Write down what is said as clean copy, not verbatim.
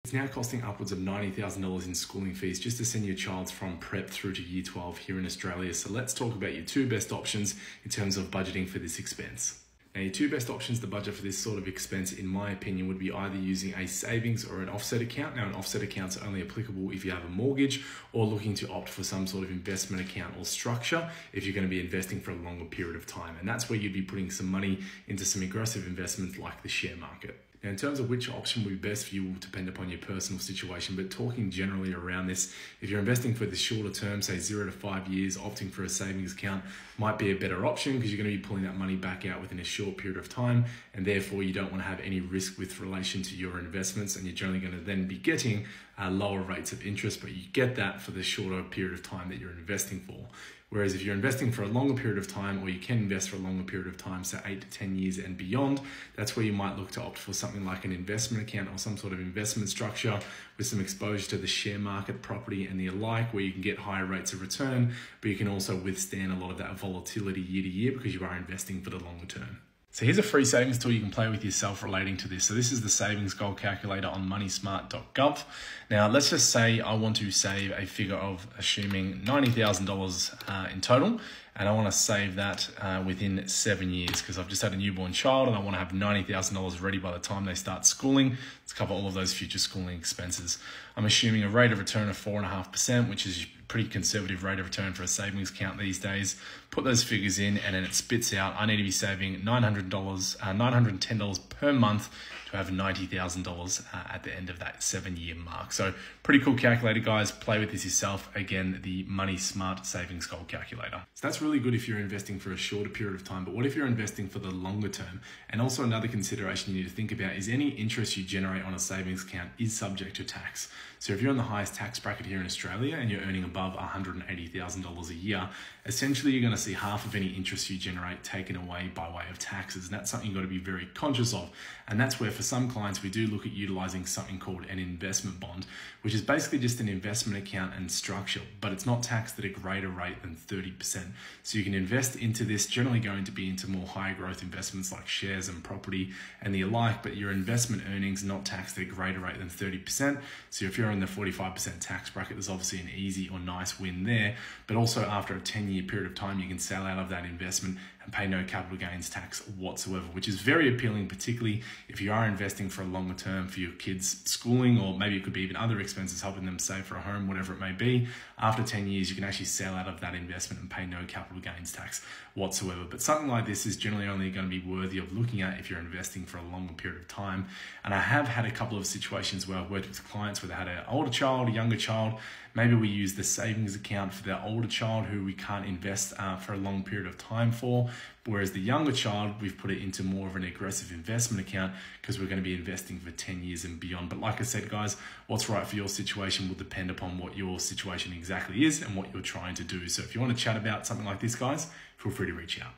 It's now costing upwards of $90,000 in schooling fees just to send your child from prep through to year 12 here in Australia. So let's talk about your two best options in terms of budgeting for this expense. Now, your two best options to budget for this sort of expense, in my opinion, would be either using a savings or an offset account. Now, an offset account is only applicable if you have a mortgage or looking to opt for some sort of investment account or structure if you're going to be investing for a longer period of time. And that's where you'd be putting some money into some aggressive investments like the share market. Now, in terms of which option would be best for you will depend upon your personal situation, but talking generally around this, if you're investing for the shorter term, say 0 to 5 years, opting for a savings account might be a better option because you're going to be pulling that money back out within a short period of time, and therefore you don't want to have any risk with relation to your investments, and you're generally going to then be getting lower rates of interest, but you get that for the shorter period of time that you're investing for. Whereas if you're investing for a longer period of time, or you can invest for a longer period of time, so 8 to 10 years and beyond, that's where you might look to opt for something like an investment account or some sort of investment structure with some exposure to the share market, property and the alike, where you can get higher rates of return, but you can also withstand a lot of that volatility year to year because you are investing for the longer term. So here's a free savings tool you can play with yourself relating to this. So this is the savings goal calculator on moneysmart.gov. Now let's just say I want to save a figure of assuming $90,000 in total, and I want to save that within 7 years because I've just had a newborn child and I want to have $90,000 ready by the time they start schooling to cover all of those future schooling expenses. I'm assuming a rate of return of 4.5%, which is a pretty conservative rate of return for a savings account these days. Put those figures in and then it spits out, I need to be saving $910 per month to have $90,000 at the end of that 7-year mark. So pretty cool calculator, guys. Play with this yourself. Again, the Money Smart Savings Goal Calculator. So that's really good if you're investing for a shorter period of time, but what if you're investing for the longer term? And also another consideration you need to think about is any interest you generate on a savings account is subject to tax. So if you're in the highest tax bracket here in Australia and you're earning above $180,000 a year, essentially you're going to see half of any interest you generate taken away by way of taxes. And that's something you've got to be very conscious of. And that's where for some clients, we do look at utilizing something called an investment bond, which is basically just an investment account and structure, but it's not taxed at a greater rate than 30%. So you can invest into this, generally going to be into more high growth investments like shares and property and the alike, but your investment earnings not taxed at a greater rate than 30%. So if you're in the 45% tax bracket, there's obviously an easy or nice win there, but also after a 10-year period of time, you can sell out of that investment and pay no capital gains tax whatsoever, which is very appealing, particularly if you are investing for a longer term for your kids' schooling, or maybe it could be even other expenses, helping them save for a home, whatever it may be. After 10 years, you can actually sell out of that investment and pay no capital gains tax whatsoever. But something like this is generally only going to be worthy of looking at if you're investing for a longer period of time. And I have had a couple of situations where I've worked with clients where they had an older child, a younger child. Maybe we use the savings account for their older child who we can't invest for a long period of time for, whereas the younger child, we've put it into more of an aggressive investment account because we're going to be investing for 10 years and beyond. But like I said, guys, what's right for your situation will depend upon what your situation exactly is and what you're trying to do. So if you want to chat about something like this, guys, feel free to reach out.